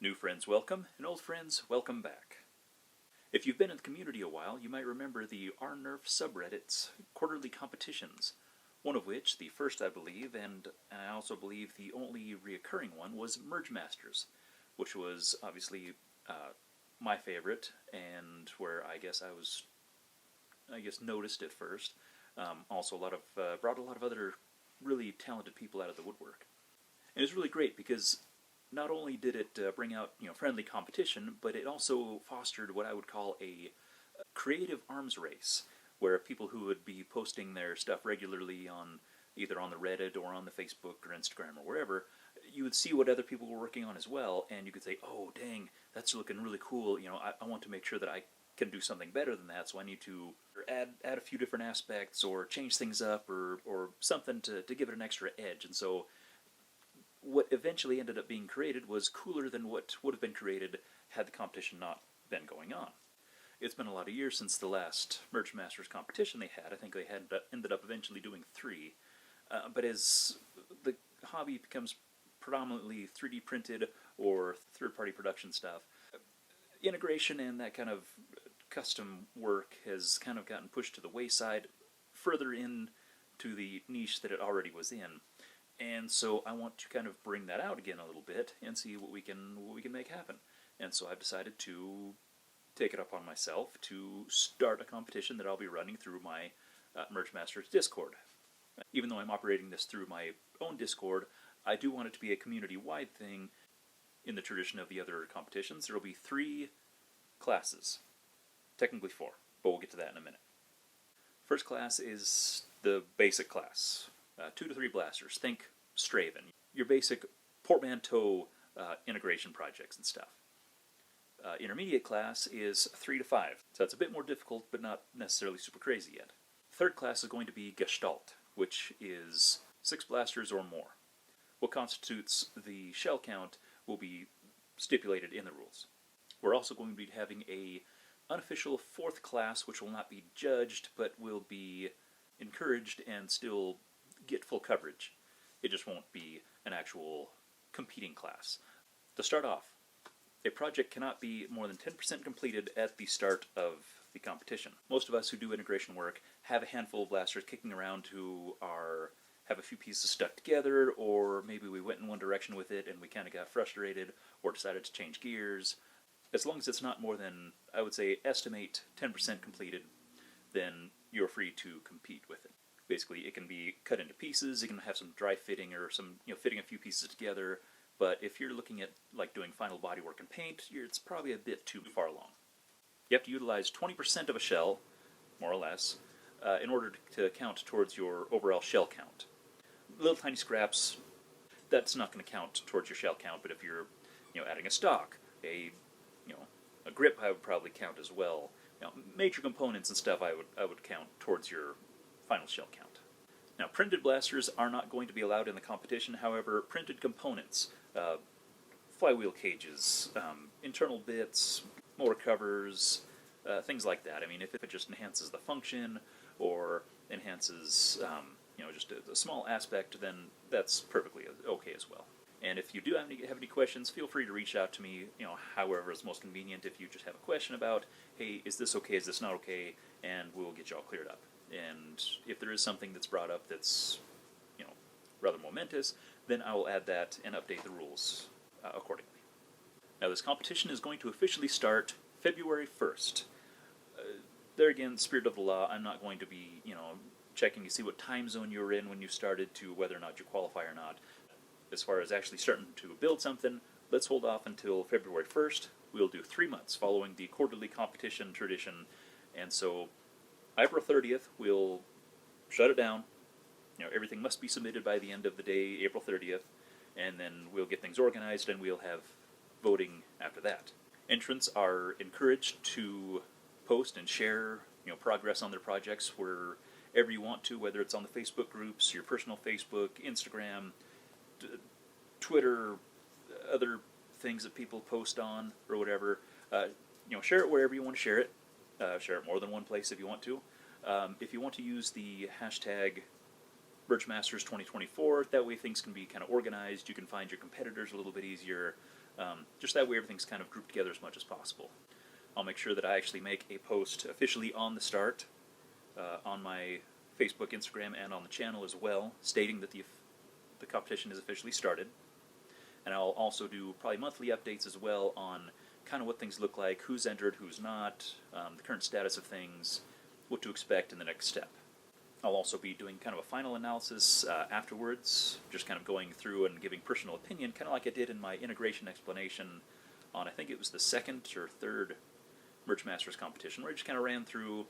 New friends welcome, and old friends welcome back. If you've been in the community a while, you might remember the nerf subreddit's quarterly competitions, one of which, the first I believe, and I also believe the only reoccurring one, was Merge Masters, which was obviously my favorite, and where I guess noticed at first. Also brought a lot of other really talented people out of the woodwork. And it was really great because not only did it bring out friendly competition, but it also fostered what I would call a creative arms race, where people who would be posting their stuff regularly on either on the Reddit or on the Facebook or Instagram or wherever, you would see what other people were working on as well, and you could say, oh dang, that's looking really cool, I want to make sure that I can do something better than that, so I need to add a few different aspects or change things up or something to give it an extra edge. And so what eventually ended up being created was cooler than what would have been created had the competition not been going on. It's been a lot of years since the last Merge Masters competition they had. I think they had ended up eventually doing 3. But as the hobby becomes predominantly 3D printed or third-party production stuff, integration and that kind of custom work has kind of gotten pushed to the wayside, further into the niche that it already was in. And so I want to kind of bring that out again a little bit and see what we can make happen. And so I've decided to take it up on myself to start a competition that I'll be running through my Merge Masters Discord. Even though I'm operating this through my own Discord, I do want it to be a community-wide thing in the tradition of the other competitions. There will be 3 classes. Technically 4, but we'll get to that in a minute. First class is the basic class. 2 to 3 blasters. Think Straven. Your basic portmanteau integration projects and stuff. Intermediate class is 3 to 5. So that's a bit more difficult, but not necessarily super crazy yet. Third class is going to be Gestalt, which is 6 blasters or more. What constitutes the shell count will be stipulated in the rules. We're also going to be having a unofficial 4th class, which will not be judged, but will be encouraged and still get full coverage. It just won't be an actual competing class. To start off, a project cannot be more than 10% completed at the start of the competition. Most of us who do integration work have a handful of blasters kicking around who have a few pieces stuck together, or maybe we went in one direction with it and we kind of got frustrated or decided to change gears. As long as it's not more than, I would say, estimate 10% completed, then you're free to compete with it. Basically, it can be cut into pieces, it can have some dry fitting or some, fitting a few pieces together, but if you're looking at like doing final bodywork and paint, it's probably a bit too far along. You have to utilize 20% of a shell, more or less, in order to count towards your overall shell count. Little tiny scraps, that's not going to count towards your shell count, but if you're, adding a stock, a grip, I would probably count as well. Major components and stuff I would count towards your final shell count. Now, printed blasters are not going to be allowed in the competition. However, printed components, flywheel cages, internal bits, motor covers, things like that. I mean, if it just enhances the function or enhances, just a small aspect, then that's perfectly okay as well. And if you do have any questions, feel free to reach out to me, however is most convenient. If you just have a question about, hey, is this okay, is this not okay, and we'll get you all cleared up. And if there is something that's brought up that's, rather momentous, then I will add that and update the rules accordingly. Now, this competition is going to officially start February 1st. There again, spirit of the law, I'm not going to be, checking to see what time zone you were in when you started to whether or not you qualify or not. As far as actually starting to build something, let's hold off until February 1st. We'll do 3 months following the quarterly competition tradition, and so April 30th, we'll shut it down. Everything must be submitted by the end of the day, April 30th, and then we'll get things organized and we'll have voting after that. Entrants are encouraged to post and share, progress on their projects wherever you want to, whether it's on the Facebook groups, your personal Facebook, Instagram, Twitter, other things that people post on or whatever. Share it wherever you want to share it. Share it more than one place if you want to. If you want to use the hashtag Merge Masters 2024. That way things can be kind of organized. You can find your competitors a little bit easier. Just that way everything's kind of grouped together as much as possible. I'll make sure that I actually make a post officially on the start, on my Facebook, Instagram, and on the channel as well, stating that the competition is officially started. And I'll also do probably monthly updates as well on kind of what things look like, who's entered, who's not, the current status of things, what to expect in the next step. I'll also be doing kind of a final analysis afterwards, just kind of going through and giving personal opinion, kind of like I did in my integration explanation on, I think it was the second or third Merge Masters competition, where I just kind of ran through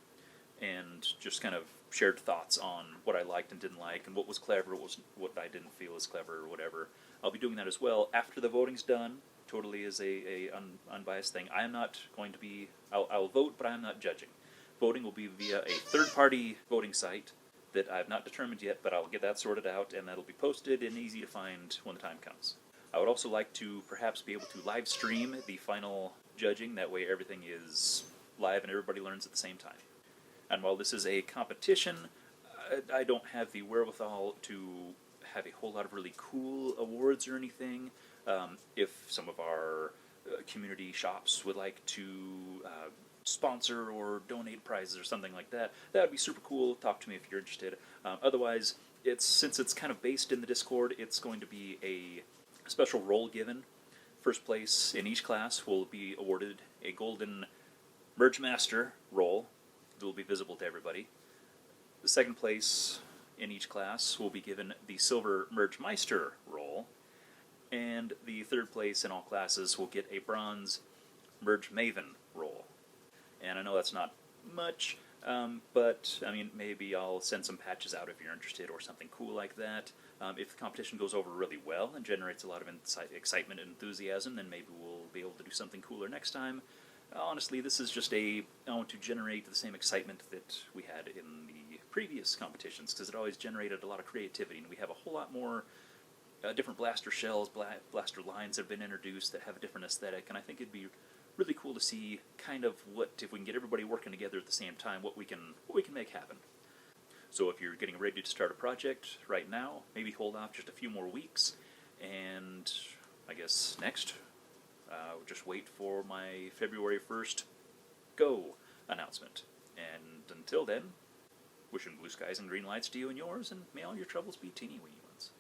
and just kind of shared thoughts on what I liked and didn't like, and what was clever, what I didn't feel as clever, or whatever. I'll be doing that as well after the voting's done, totally as a unbiased thing. I am not going to be, I'll vote, but I am not judging. Voting will be via a third-party voting site that I've not determined yet, but I'll get that sorted out, and that'll be posted and easy to find when the time comes. I would also like to perhaps be able to live stream the final judging, that way everything is live and everybody learns at the same time. And while this is a competition, I don't have the wherewithal to have a whole lot of really cool awards or anything. If some of our community shops would like to sponsor or donate prizes or something like that, that would be super cool. Talk to me if you're interested. Otherwise, since it's kind of based in the Discord, it's going to be a special role given. First place in each class will be awarded a golden Merge Master role that will be visible to everybody. The second place in each class will be given the silver Merge Meister role, and the third place in all classes will get a bronze Merge Maven role. And I know that's not much, but I mean, maybe I'll send some patches out if you're interested or something cool like that. If the competition goes over really well and generates a lot of excitement and enthusiasm, then maybe we'll be able to do something cooler next time. Honestly, this is just I want to generate the same excitement that we had in the previous competitions, because it always generated a lot of creativity, and we have a whole lot more different blaster shells, blaster lines that have been introduced that have a different aesthetic, and I think it'd be really cool to see kind of if we can get everybody working together at the same time, what we can make happen. So if you're getting ready to start a project right now, maybe hold off just a few more weeks, and I guess next, just wait for my February 1st go announcement. And until then, wishing blue skies and green lights to you and yours, and may all your troubles be teeny weeny ones.